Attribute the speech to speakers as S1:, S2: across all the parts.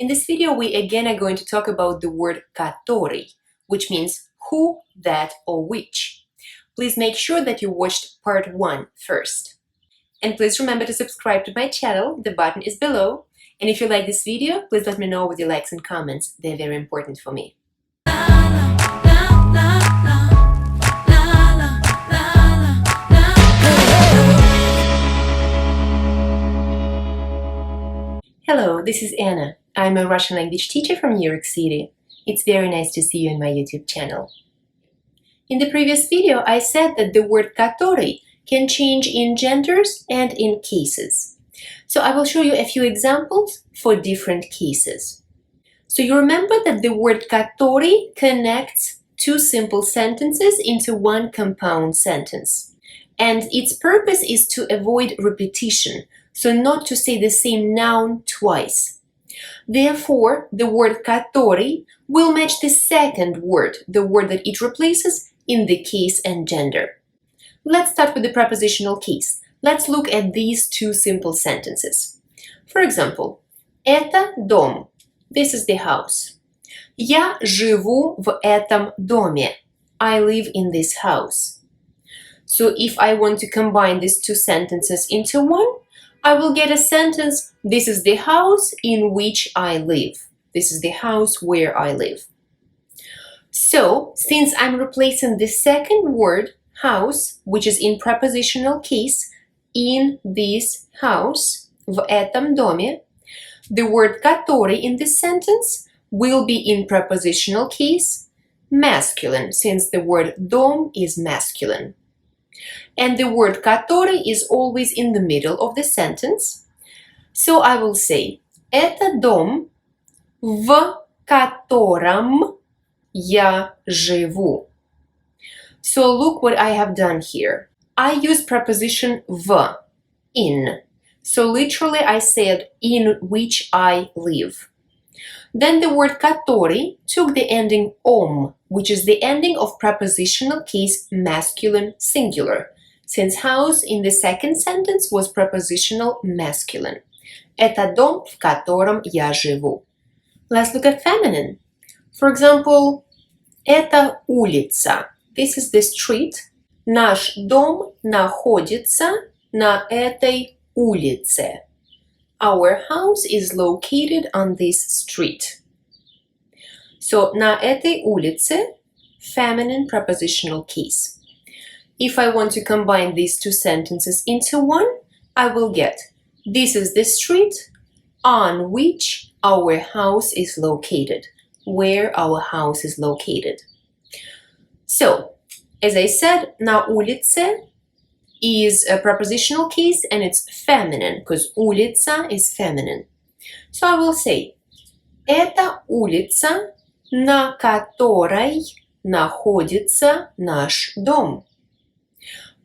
S1: In this video, we again are going to talk about the word который, which means who, that, or which. Please make sure that you watched part 1 first. And please remember to subscribe to my channel, the button is below. And if you like this video, please let me know with your likes and comments, they're very important for me. Hello, this is Anna. I'm a Russian language teacher from New York City. It's very nice to see you on my YouTube channel. In the previous video, I said that the word который can change in genders and in cases. So I will show you a few examples for different cases. So you remember that the word который connects two simple sentences into one compound sentence. And its purpose is to avoid repetition, so not to say the same noun twice. Therefore, the word который will match the second word, the word that it replaces, in the case and gender. Let's start with the prepositional case. Let's look at these two simple sentences. For example, это дом. This is the house. Я живу в этом доме. I live in this house. So if I want to combine these two sentences into one, I will get a sentence, this is the house in which I live. This is the house where I live. So, since I'm replacing the second word, house, which is in prepositional case, in this house, в этом доме, the word который in this sentence will be in prepositional case, masculine, since the word дом is masculine. And the word который is always in the middle of the sentence. So I will say, это дом, в котором я живу. So look what I have done here. I use preposition в, in. So literally I said, in which I live. Then the word который took the ending ом, which is the ending of prepositional case masculine singular, since house in the second sentence was prepositional masculine. Это дом, в котором я живу. Let's look at feminine. For example, это улица. This is the street. Наш дом находится на этой улице. Our house is located on this street. So, на этой улице, feminine prepositional case. If I want to combine these two sentences into one, I will get, this is the street on which our house is located, where our house is located. So, as I said, на улице is a prepositional case and it's feminine, because улица is feminine. So I will say, это улица, на которой находится наш дом.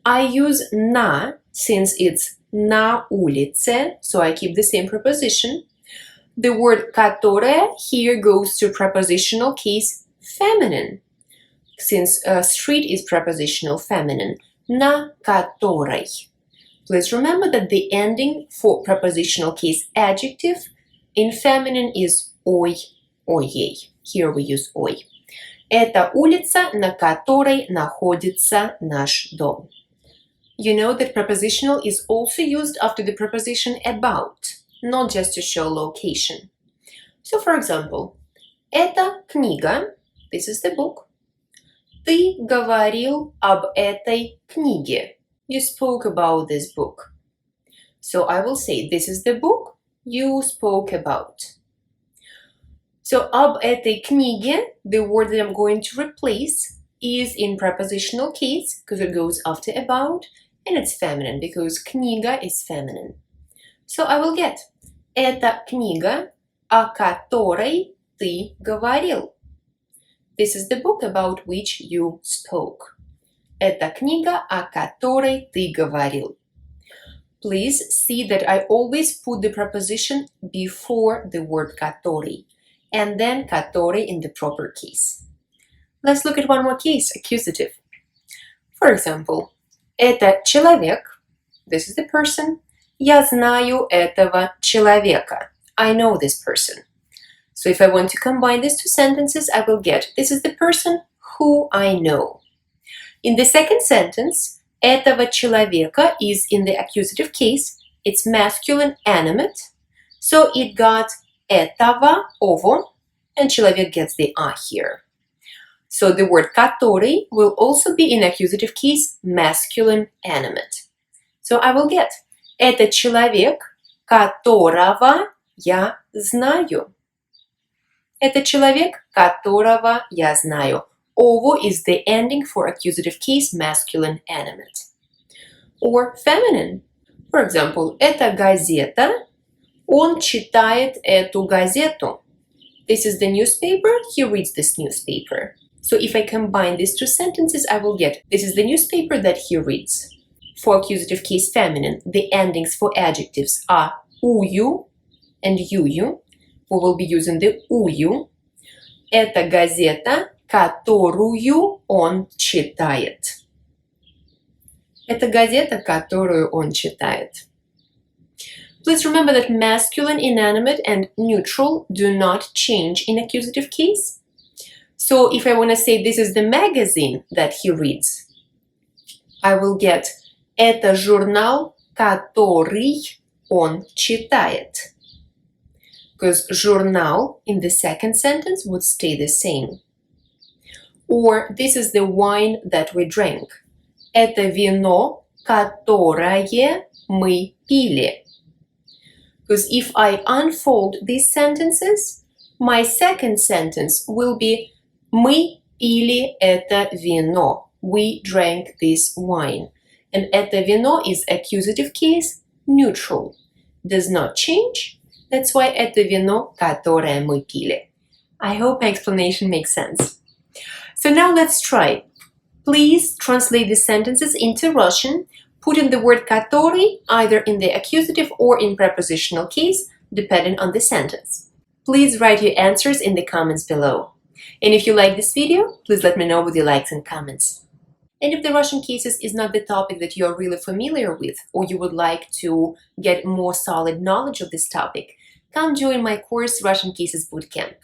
S1: I use на, since it's на улице, so I keep the same preposition. The word которая here goes to prepositional case feminine, since street is prepositional feminine. На которой. Please remember that the ending for prepositional case adjective in feminine is ой, оей. Here we use ой. Это улица, на которой находится наш дом. You know that prepositional is also used after the preposition about, not just to show location. So, for example, эта книга, this is the book. Ты говорил об этой книге. You spoke about this book. So I will say, this is the book you spoke about. So об этой книге, the word that I'm going to replace is in prepositional case, because it goes after about, and it's feminine, because книга is feminine. So I will get, эта книга, о которой ты говорил. This is the book about which you spoke. Это книга, о которой ты говорил. Please see that I always put the preposition before the word который, and then который in the proper case. Let's look at one more case, accusative. For example, это человек, this is the person, я знаю этого человека. I know this person. So if I want to combine these two sentences, I will get, this is the person who I know. In the second sentence, этого человека is in the accusative case. It's masculine animate. So it got этого, ово, and человек gets the а here. So the word который will also be in accusative case, masculine animate. So I will get это человек, которого я знаю. Это человек, которого я знаю. Ово is the ending for accusative case, masculine animate. Or feminine. For example, это газета. Он читает эту газету. This is the newspaper. He reads this newspaper. So if I combine these two sentences, I will get, this is the newspaper that he reads. For accusative case feminine, the endings for adjectives are ую and юю. We will be using the ую. Это газета, которую он читает. Это газета, которую он читает. Please remember that masculine, inanimate, and neutral do not change in accusative case. So if I want to say this is the magazine that he reads, I will get это журнал, который он читает. Because журнал in the second sentence would stay the same. Or this is the wine that we drank. Это вино, которое мы пили. Because if I unfold these sentences, my second sentence will be мы пили это вино. We drank this wine. And это вино is accusative case, neutral. Does not change. That's why это вино, которое мы пили. I hope my explanation makes sense. So now let's try. Please translate the sentences into Russian. Put in the word который either in the accusative or in prepositional case, depending on the sentence. Please write your answers in the comments below. And if you like this video, please let me know with your likes and comments. And if the Russian cases is not the topic that you are really familiar with, or you would like to get more solid knowledge of this topic, come join my course Russian Cases Bootcamp.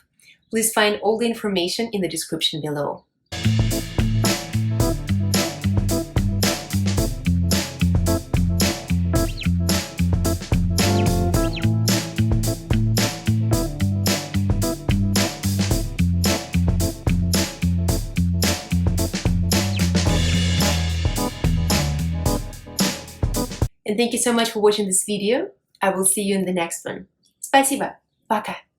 S1: Please find all the information in the description below. And thank you so much for watching this video. I will see you in the next one. Спасибо. Пока.